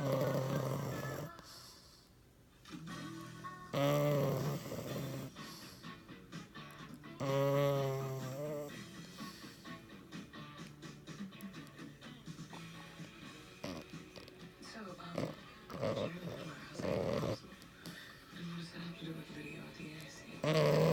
So, I called you before I was like, I noticed I helped you do like a video at the AIC.